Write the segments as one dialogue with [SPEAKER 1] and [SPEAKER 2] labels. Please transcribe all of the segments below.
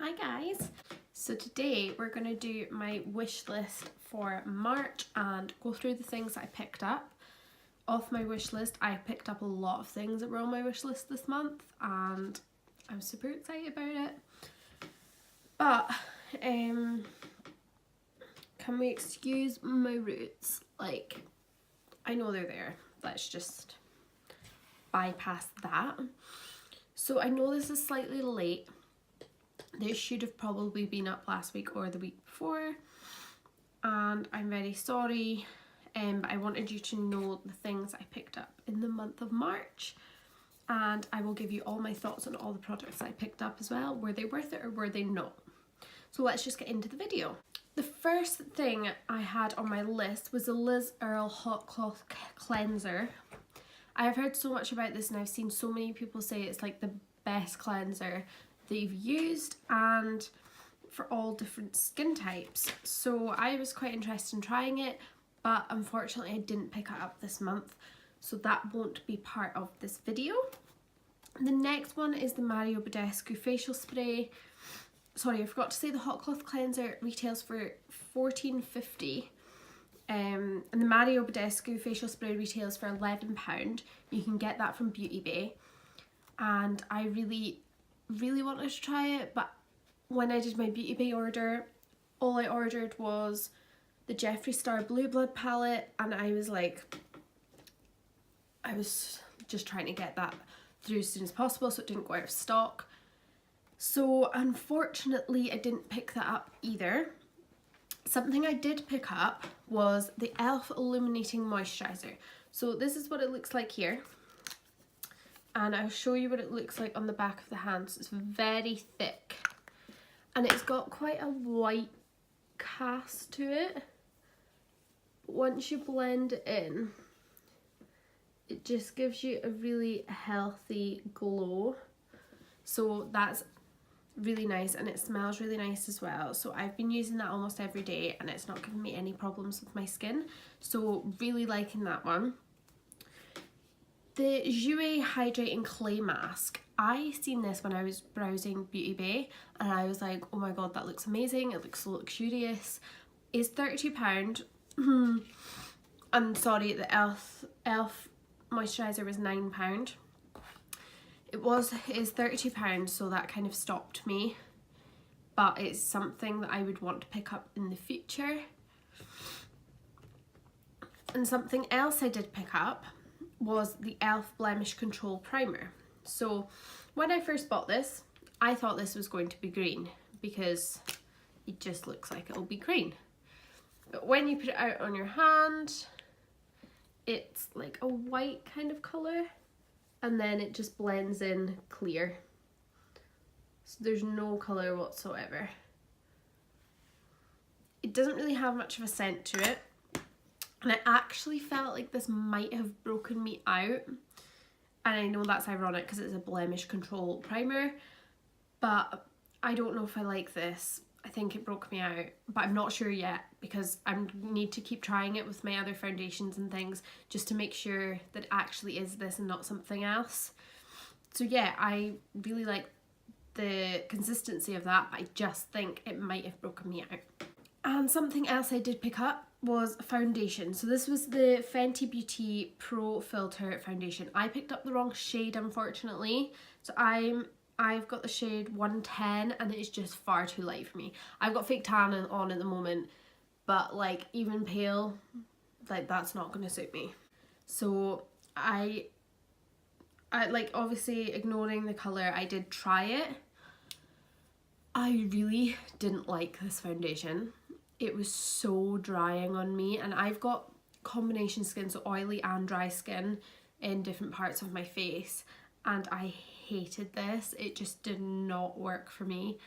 [SPEAKER 1] Hi guys! So today we're going to do my wish list for March and go through the things I picked up. Off my wish list, I picked up a lot of things that were on my wish list this month and I'm super excited about it. But, can we excuse my roots? Like, I know they're there. Let's just bypass that. So I know this is slightly late. This should have probably been up last week or the week before, and I'm very sorry, but I wanted you to know the things I picked up in the month of March, and I will give you all my thoughts on all the products I picked up as well. Were they worth it or were they not? So let's just get into the video. The first thing I had on my list was the Liz Earle Hot Cloth Cleanser. I've heard so much about this and I've seen so many people say it's like the best cleanser they've used and for all different skin types. So I was quite interested in trying it, but unfortunately I didn't pick it up this month, so that won't be part of this video. The next one is the Mario Badescu facial spray. Sorry, I forgot to say the hot cloth cleanser retails for £14.50. And the Mario Badescu facial spray retails for £11. You can get that from Beauty Bay, and I really wanted to try it, but when I did my Beauty Bay order, all I ordered was the Jeffree Star Blue Blood palette, and I was just trying to get that through as soon as possible so it didn't go out of stock. So unfortunately I didn't pick that up either. Something I did pick up was the e.l.f. Illuminating Moisturiser. So this is what it looks like here. And I'll show you what it looks like on the back of the hand. So it's very thick. And it's got quite a white cast to it. But once you blend it in, it just gives you a really healthy glow. So that's really nice, and it smells really nice as well. So I've been using that almost every day and it's not giving me any problems with my skin. So really liking that one. The Jouer Hydrating Clay Mask. I seen this when I was browsing Beauty Bay and I was like, oh my god, that looks amazing. It looks so luxurious. It's £32. I'm sorry, the e.l.f. moisturiser was £9. It is £32, so that kind of stopped me. But it's something that I would want to pick up in the future. And something else I did pick up was the e.l.f. Blemish Control Primer. So when I first bought this, I thought this was going to be green because it just looks like it'll be green. But when you put it out on your hand, it's like a white kind of colour, and then it just blends in clear. So there's no colour whatsoever. It doesn't really have much of a scent to it. And I actually felt like this might have broken me out. And I know that's ironic because it's a blemish control primer, but I don't know if I like this. I think it broke me out, but I'm not sure yet because I need to keep trying it with my other foundations and things just to make sure that it actually is this and not something else. So yeah, I really like the consistency of that, but I just think it might have broken me out. And something else I did pick up was foundation. So this was the Fenty Beauty Pro Filter foundation. I picked up the wrong shade, unfortunately. So I've got the shade 110 and it is just far too light for me. I've got fake tan on at the moment, but like even pale, like that's not going to suit me. So I like, obviously ignoring the colour, I did try it. I really didn't like this foundation. It was so drying on me, and I've got combination skin, so oily and dry skin in different parts of my face, and I hated this. It just did not work for me.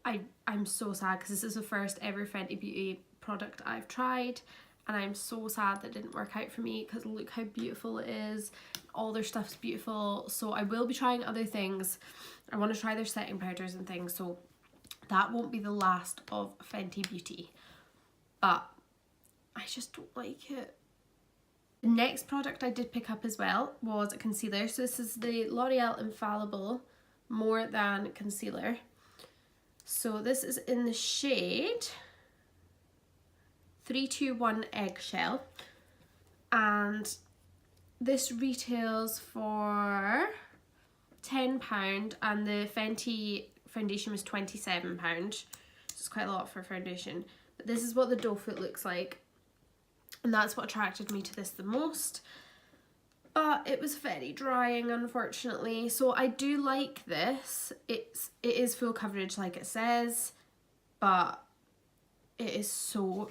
[SPEAKER 1] I'm so sad because this is the first ever Fenty Beauty product I've tried, and I'm so sad that it didn't work out for me because look how beautiful it is. All their stuff's beautiful. So I will be trying other things. I want to try their setting powders and things, so that won't be the last of Fenty Beauty, but I just don't like it. The next product I did pick up as well was a concealer. So this is the L'Oreal Infallible More Than Concealer. So this is in the shade 321 Eggshell, and this retails for £10 and the Fenty foundation was £27. So it's quite a lot for foundation. But this is what the doe foot looks like, and that's what attracted me to this the most. But it was very drying, unfortunately. So I do like this. It is full coverage like it says, but it is so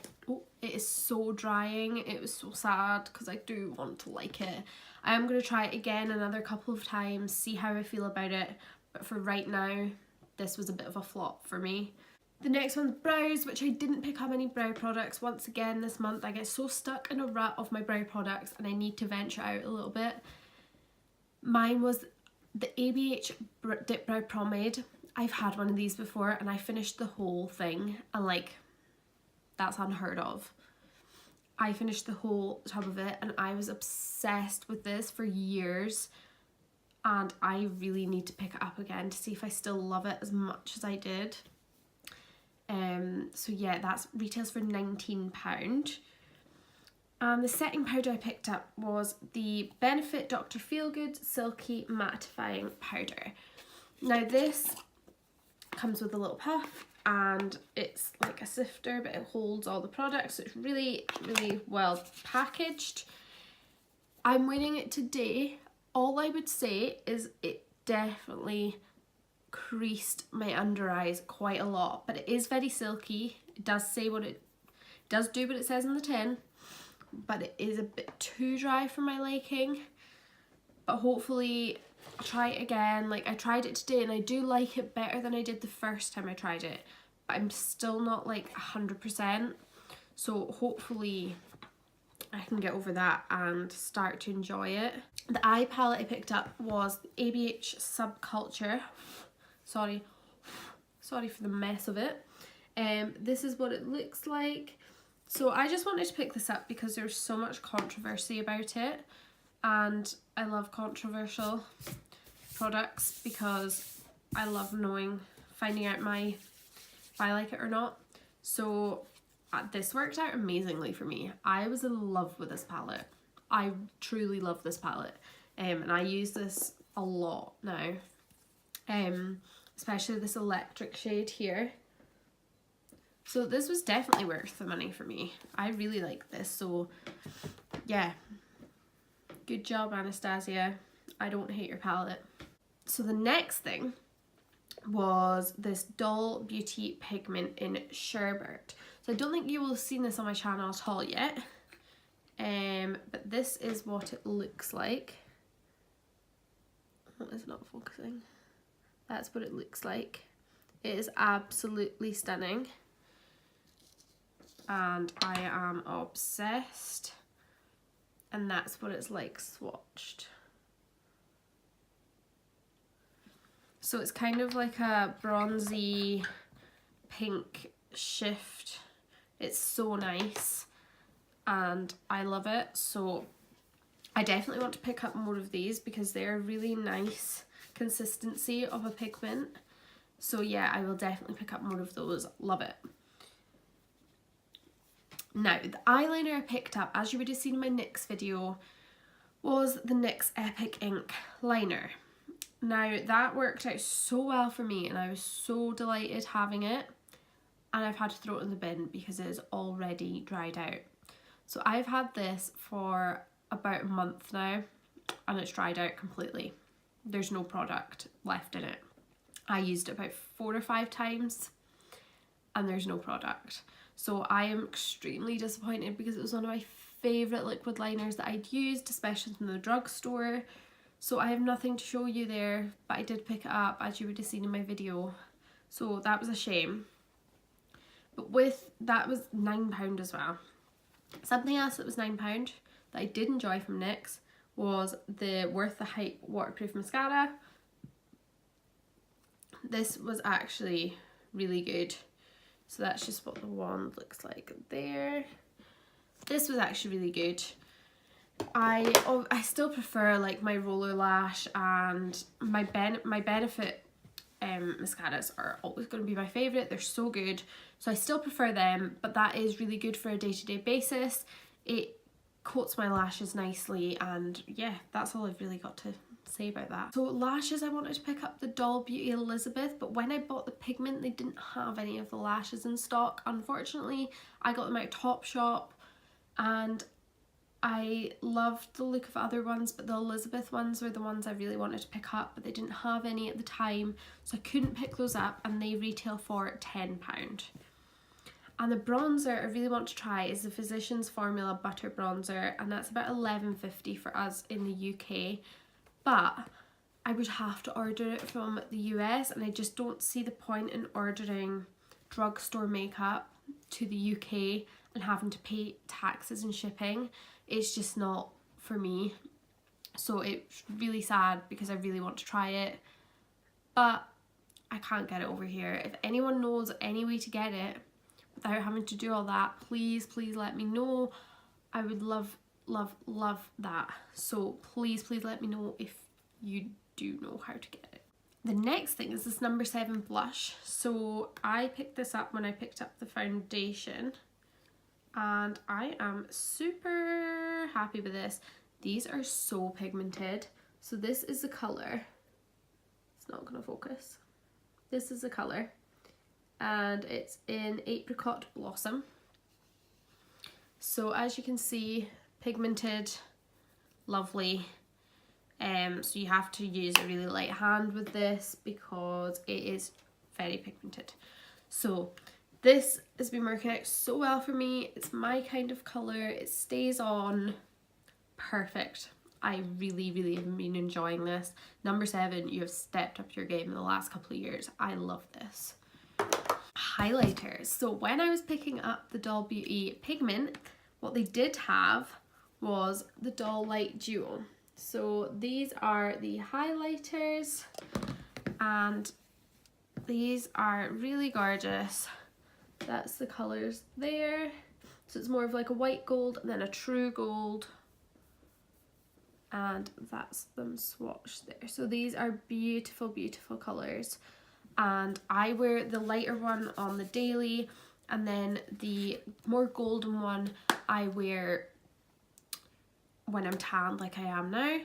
[SPEAKER 1] drying. It was so sad because I do want to like it. I am going to try it again another couple of times, see how I feel about it. But for right now, this was a bit of a flop for me. The next one's brows, which I didn't pick up any brow products. Once again this month I get so stuck in a rut of my brow products and I need to venture out a little bit. Mine was the ABH Dip Brow Pomade. I've had one of these before and I finished the whole thing, and like, that's unheard of. I finished the whole tub of it and I was obsessed with this for years, and I really need to pick it up again to see if I still love it as much as I did. So yeah, that's retails for £19. And the setting powder I picked up was the Benefit Dr. Feelgood Silky Mattifying Powder. Now this comes with a little puff and it's like a sifter, but it holds all the products, so it's really, really well packaged. I'm wearing it today. All I would say is it definitely creased my under eyes quite a lot, but it is very silky. It does say what it does, do what it says in the tin, but it is a bit too dry for my liking. But hopefully I'll try it again. Like, I tried it today and I do like it better than I did the first time I tried it, but I'm still not like 100%, so hopefully I can get over that and start to enjoy it. The eye palette I picked up was ABH Subculture. Sorry for the mess of it. This is what it looks like. So I just wanted to pick this up because there's so much controversy about it, and I love controversial products because I love finding out if I like it or not. So this worked out amazingly for me. I was in love with this palette. I truly love this palette, and I use this a lot now. Especially this electric shade here. So this was definitely worth the money for me. I really like this, so yeah. Good job, Anastasia. I don't hate your palette. So the next thing was this Dull Beauty Pigment in Sherbet. So I don't think you will have seen this on my channel at all yet. But this is what it looks like. Oh, it's not focusing. That's what it looks like. It is absolutely stunning. And I am obsessed. And that's what it's like swatched. So it's kind of like a bronzy pink shift. It's so nice and I love it. So I definitely want to pick up more of these because they're really nice consistency of a pigment. So yeah, I will definitely pick up more of those. Love it. Now, the eyeliner I picked up, as you would have seen in my NYX video, was the NYX Epic Ink liner. Now, that worked out so well for me and I was so delighted having it, and I've had to throw it in the bin because it is already dried out. So I've had this for about a month now and it's dried out completely. There's no product left in it. I used it about 4 or 5 times and there's no product. So I am extremely disappointed because it was one of my favourite liquid liners that I'd used, especially in the drugstore. So I have nothing to show you there, but I did pick it up as you would have seen in my video. So that was a shame. But that was £9 as well. Something else that was £9 that I did enjoy from NYX was the Worth the Hype waterproof mascara. This was actually really good. So that's just what the wand looks like there. This was actually really good. I still prefer like my Roller Lash and my Benefit mascaras are always going to be my favourite. They're so good, so I still prefer them, but that is really good for a day-to-day basis. It coats my lashes nicely, and yeah, that's all I've really got to say about that. So lashes, I wanted to pick up the Doll Beauty Elizabeth, but when I bought the pigment they didn't have any of the lashes in stock. Unfortunately, I got them out of Topshop, and I loved the look of other ones, but the Elizabeth ones were the ones I really wanted to pick up, but they didn't have any at the time, so I couldn't pick those up, and they retail for £10. And the bronzer I really want to try is the Physicians Formula Butter Bronzer, and that's about £11.50 for us in the UK, but I would have to order it from the US, and I just don't see the point in ordering drugstore makeup to the UK and having to pay taxes and shipping. It's just not for me, so it's really sad because I really want to try it, but I can't get it over here. If anyone knows any way to get it without having to do all that, please let me know. I would love that, so please let me know if you do know how to get it. The next thing is this number 7 blush. So I picked this up when I picked up the foundation, and I am super happy with this. These are so pigmented. So this is the colour. It's not gonna focus. This is the colour, and it's in Apricot Blossom. So as you can see, pigmented, lovely. So you have to use a really light hand with this because it is very pigmented. So this has been working out so well for me. It's my kind of colour. It stays on perfect. I really have been enjoying this. Number 7, you have stepped up your game in the last couple of years. I love this. Highlighters. So when I was picking up the Doll Beauty pigment, what they did have was the Doll Light Duo. So these are the highlighters, and these are really gorgeous. That's the colours there. So it's more of like a white gold and then a true gold, and that's them swatched there. So these are beautiful colours, and I wear the lighter one on the daily, and then the more golden one I wear when I'm tan like I am now.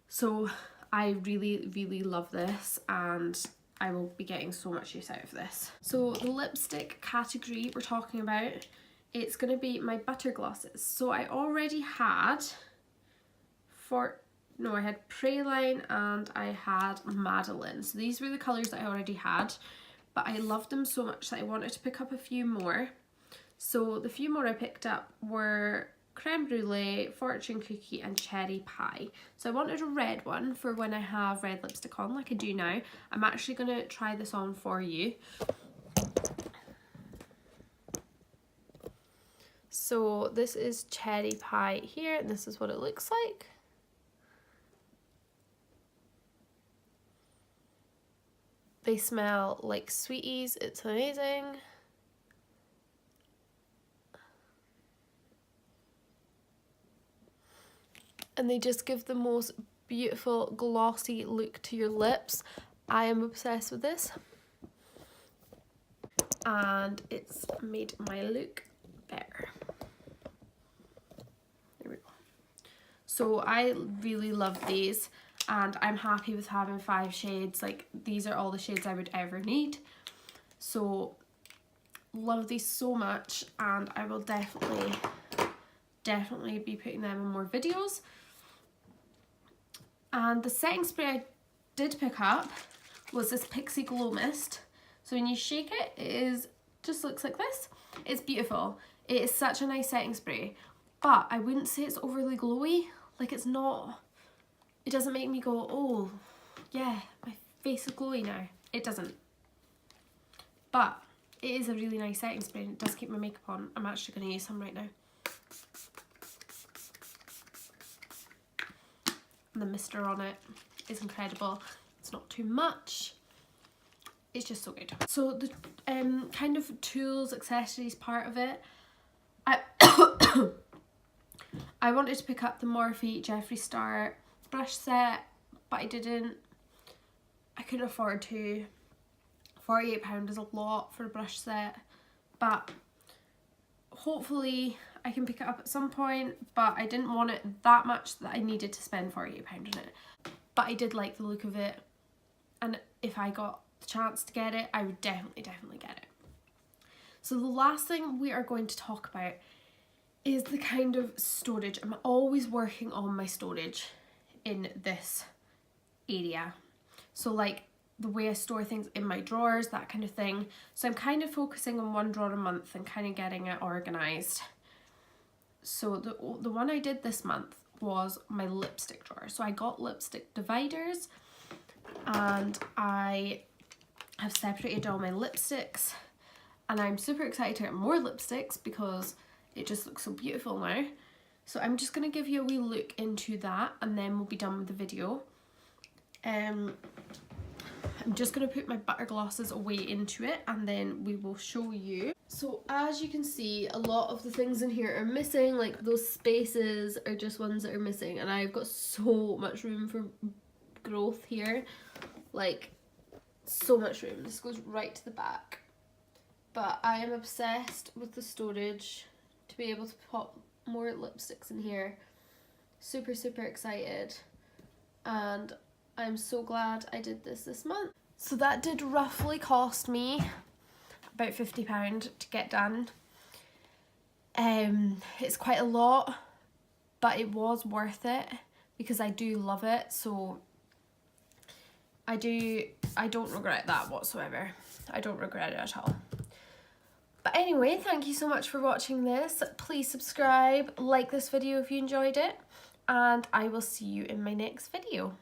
[SPEAKER 1] So I really love this, and I will be getting so much use out of this. So the lipstick category we're talking about, it's going to be my butter glosses. So I already had I had Praline and I had Madeline. So these were the colours that I already had, but I loved them so much that I wanted to pick up a few more. So the few more I picked up were Creme Brulee, Fortune Cookie and Cherry Pie. So I wanted a red one for when I have red lipstick on like I do now. I'm actually going to try this on for you. So this is Cherry Pie here, and this is what it looks like. They smell like sweeties, it's amazing. And they just give the most beautiful glossy look to your lips. I am obsessed with this, and it's made my look better. There we go. So I really love these, and I'm happy with having 5 shades. Like, these are all the shades I would ever need. So love these so much, and I will definitely be putting them in more videos. And the setting spray I did pick up was this Pixie Glow Mist. So when you shake it, it just looks like this. It's beautiful. It is such a nice setting spray, but I wouldn't say it's overly glowy. Like, it's not, it doesn't make me go, oh yeah, my face is glowy now. It doesn't. But it is a really nice setting spray, and it does keep my makeup on. I'm actually going to use some right now. And the mister on it is incredible. It's not too much. It's just so good. So the kind of tools, accessories part of it, I wanted to pick up the Morphe Jeffree Star brush set, but I didn't. I couldn't afford to. £48 is a lot for a brush set, but hopefully I can pick it up at some point, but I didn't want it that much that I needed to spend £48 on it. But I did like the look of it, and if I got the chance to get it, I would definitely get it. So the last thing we are going to talk about is the kind of storage. I'm always working on my storage in this area. So like the way I store things in my drawers, that kind of thing. So I'm kind of focusing on one drawer a month and kind of getting it organised. So the one I did this month was my lipstick drawer. So I got lipstick dividers, and I have separated all my lipsticks, and I'm super excited to get more lipsticks because it just looks so beautiful now. So I'm just going to give you a wee look into that, and then we'll be done with the video. I'm just going to put my butter glosses away into it, and then we will show you. So as you can see, a lot of the things in here are missing, like those spaces are just ones that are missing, and I've got so much room for growth here, like so much room. This goes right to the back. But I am obsessed with the storage to be able to pop more lipsticks in here. Super excited, and I'm so glad I did this month. So that did roughly cost me about £50 to get done. It's quite a lot, but it was worth it because I do love it. So I don't regret that whatsoever. I don't regret it at all. But anyway, thank you so much for watching this. Please subscribe, like this video if you enjoyed it, and I will see you in my next video.